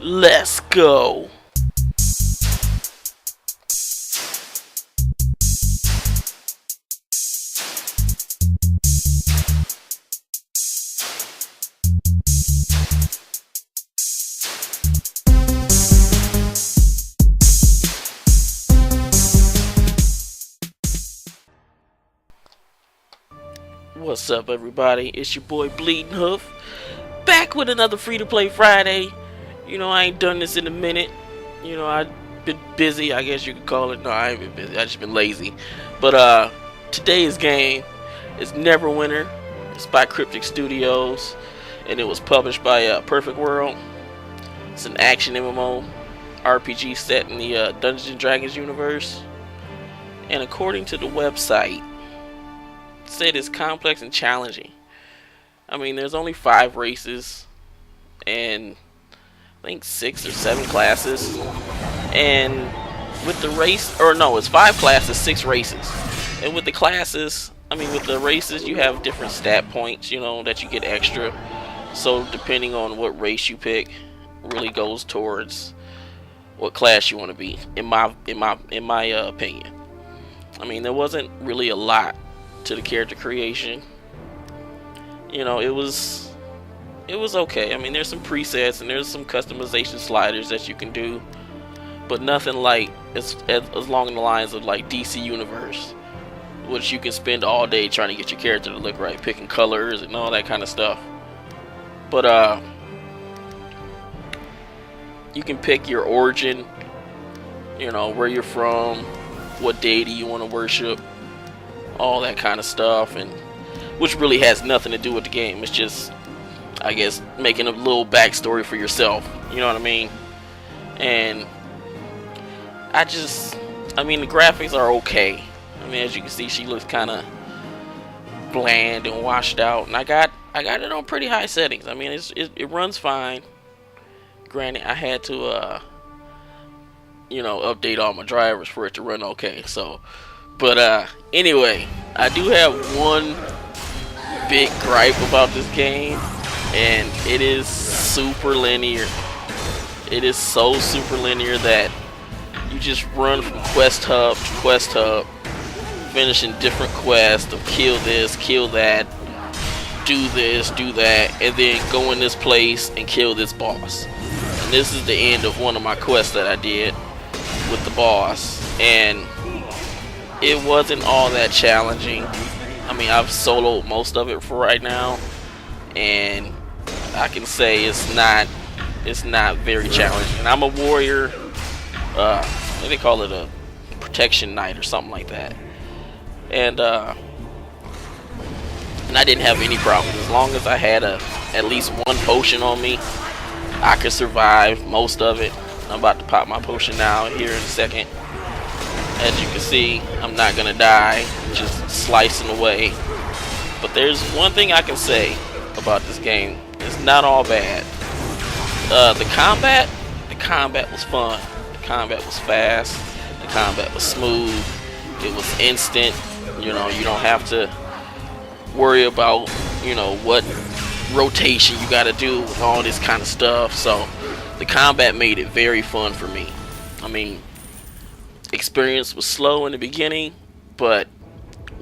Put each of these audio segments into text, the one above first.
Let's go. What's up, everybody? It's your boy Bleeding Hoof, back with another free-to-play Friday. I ain't done this in a minute. I've been busy, I guess you could call it. No, I ain't been busy. I just been lazy. But today's game is Neverwinter. It's by Cryptic Studios, and it was published by Perfect World. It's an action MMO RPG set in the Dungeons and Dragons universe. And according to the website, it said it's complex and challenging. I mean, there's only 5 races, and I think 6 or 7 classes. And with the race, or no, it's 5 classes, 6 races. And with the classes, with the races, you have different stat points, that you get extra. So depending on what race you pick, really goes towards what class you want to be. In my opinion, there wasn't really a lot to the character creation. It was okay. There's some presets and there's some customization sliders that you can do, but nothing like as along the lines of like DC Universe, which you can spend all day trying to get your character to look right, picking colors and all that kind of stuff. But you can pick your origin, where you're from, what deity you want to worship, all that kind of stuff, and which really has nothing to do with the game. It's just, I guess, making a little backstory for yourself. You know what I mean? And the graphics are okay. As you can see, she looks kind of bland and washed out, and I got it on pretty high settings. It runs fine. Granted, I had to update all my drivers for it to run okay. So, but anyway, I do have one big gripe about this game, and it is super linear. It is so super linear that you just run from quest hub to quest hub, finishing different quests of kill this, kill that, do this, do that, and then go in this place and kill this boss. And this is the end of one of my quests that I did with the boss, and it wasn't all that challenging. I've soloed most of it for right now, and I can say it's not very challenging. I'm a warrior, what do they call it, a protection knight or something like that, and I didn't have any problems. As long as I had at least one potion on me, I could survive most of it. I'm about to pop my potion now here in a second. As you can see, I'm not gonna die, just slicing away. But there's one thing I can say about this game: it's not all bad. The combat was fun. The combat was fast. The combat was smooth. It was instant. You don't have to worry about what rotation you got to do with all this kind of stuff. So the combat made it very fun for me. Experience was slow in the beginning, but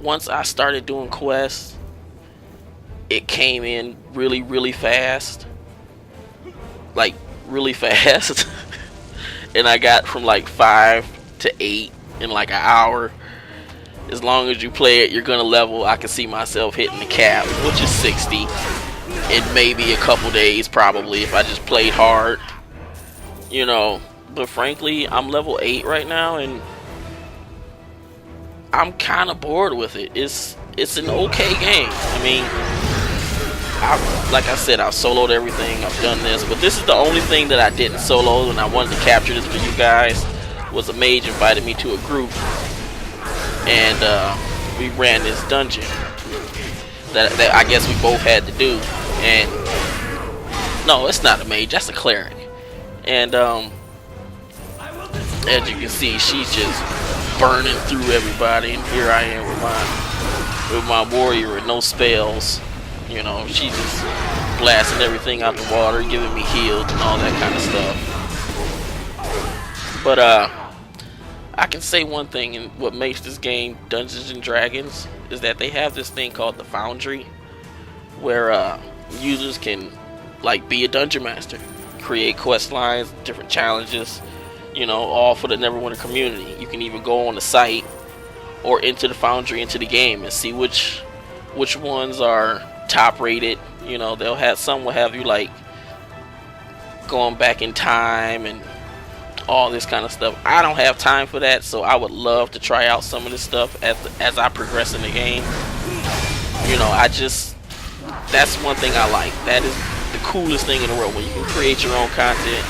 once I started doing quests, it came in really, really fast. Like, really fast. And I got from like 5 to 8 in like an hour. As long as you play it, you're gonna level. I can see myself hitting the cap, which is 60 in maybe a couple days, probably, if I just played hard. But frankly, I'm level 8 right now, and I'm kind of bored with it. It's an okay game. Like I said, I've soloed everything. I've done this, but this is the only thing that I didn't solo, and I wanted to capture this for you guys. Was a mage invited me to a group, and we ran this dungeon that I guess we both had to do. And no, it's not a mage. That's a cleric. And as you can see, she's just burning through everybody, and here I am with my warrior with no spells. She's just blasting everything out the water, giving me heals and all that kind of stuff. But I can say one thing, and what makes this game Dungeons and Dragons is that they have this thing called the Foundry, where users can like be a dungeon master, create quest lines, different challenges, you know, all for the Neverwinter community. You can even go on the site or into the Foundry, into the game, and see which ones are top rated. You know, they'll have some will have you like going back in time and all this kind of stuff. I don't have time for that, so I would love to try out some of this stuff as I progress in the game. You know, that's one thing I like. That is the coolest thing in the world, when you can create your own content.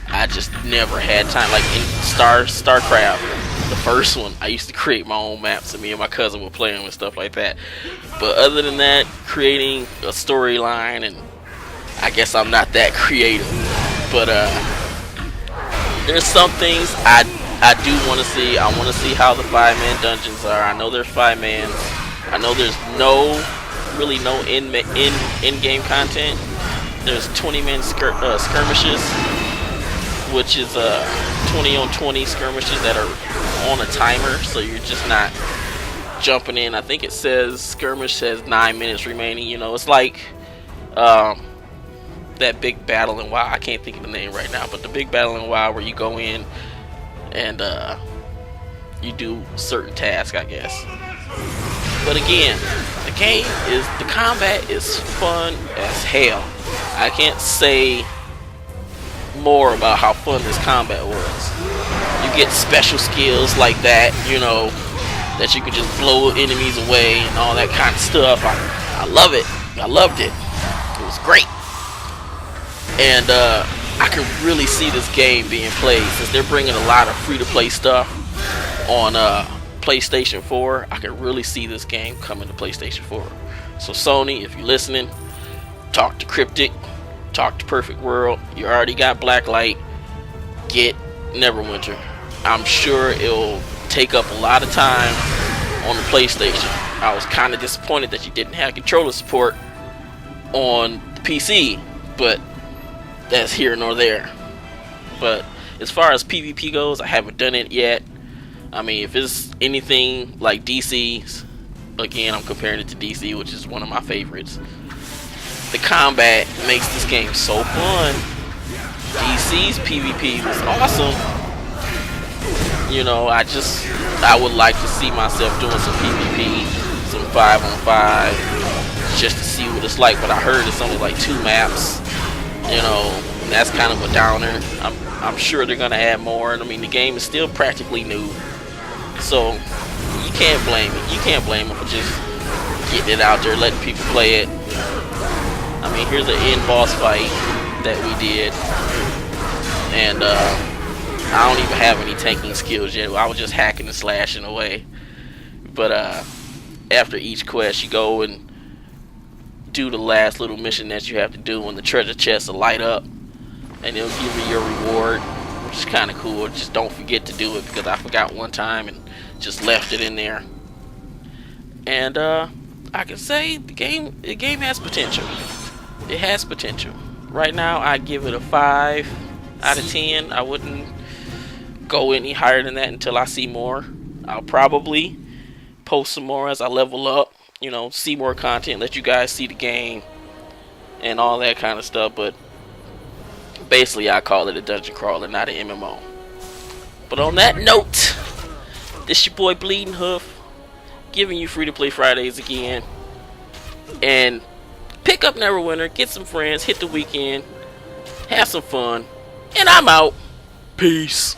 I just never had time. Like in StarCraft, the first one, I used to create my own maps, and me and my cousin were playing with stuff like that. But other than that, creating a storyline, and I guess I'm not that creative. But there's some things I do want to see. I want to see how the 5-man dungeons are. I know there's 5-mans. I know there's really no in-game content. There's 20-man skirmishes, which is 20-on-20 skirmishes that are on a timer, so you're just not jumping in. I think it says skirmish has 9 minutes remaining. You know, it's like that big battle in WoW. I can't think of the name right now, but the big battle in WoW where you go in and you do certain tasks, I guess. But again, the combat is fun as hell. I can't say more about how fun this combat was. You get special skills like that, you know, that you can just blow enemies away and all that kind of stuff. I love it. I loved it. It was great. And I can really see this game being played, since they're bringing a lot of free-to-play stuff on PlayStation 4. I can really see this game coming to PlayStation 4. So Sony, if you're listening, talk to Cryptic, talk to Perfect World. You already got Blacklight. Get Neverwinter. I'm sure it'll take up a lot of time on the PlayStation. I was kind of disappointed that you didn't have controller support on the PC, but that's here nor there. But as far as PvP goes, I haven't done it yet. I mean, if it's anything like DC's, again, I'm comparing it to DC, which is one of my favorites. The combat makes this game so fun. DC's PvP was awesome. You know, I would like to see myself doing some PvP, some 5-on-5, just to see what it's like. But I heard it's only like 2 maps. You know, and that's kind of a downer. I'm sure they're gonna add more. And I mean, the game is still practically new, so you can't blame it. You can't blame them for just getting it out there, letting people play it. I mean, here's an end boss fight that we did, and I don't even have any tanking skills yet. I was just hacking and slashing away. But after each quest, you go and do the last little mission that you have to do when the treasure chests will light up, and it'll give you your reward, which is kind of cool. Just don't forget to do it, because I forgot one time and just left it in there. And I can say the game has potential. It has potential. Right now, I give it a 5 out of 10. I wouldn't go any higher than that until I see more. I'll probably post some more as I level up. You know, see more content, let you guys see the game and all that kind of stuff. But basically, I call it a dungeon crawler, not an MMO. But on that note, this your boy Bleeding Hoof, giving you free-to-play Fridays again. And pick up Neverwinter, get some friends, hit the weekend, have some fun, and I'm out. Peace.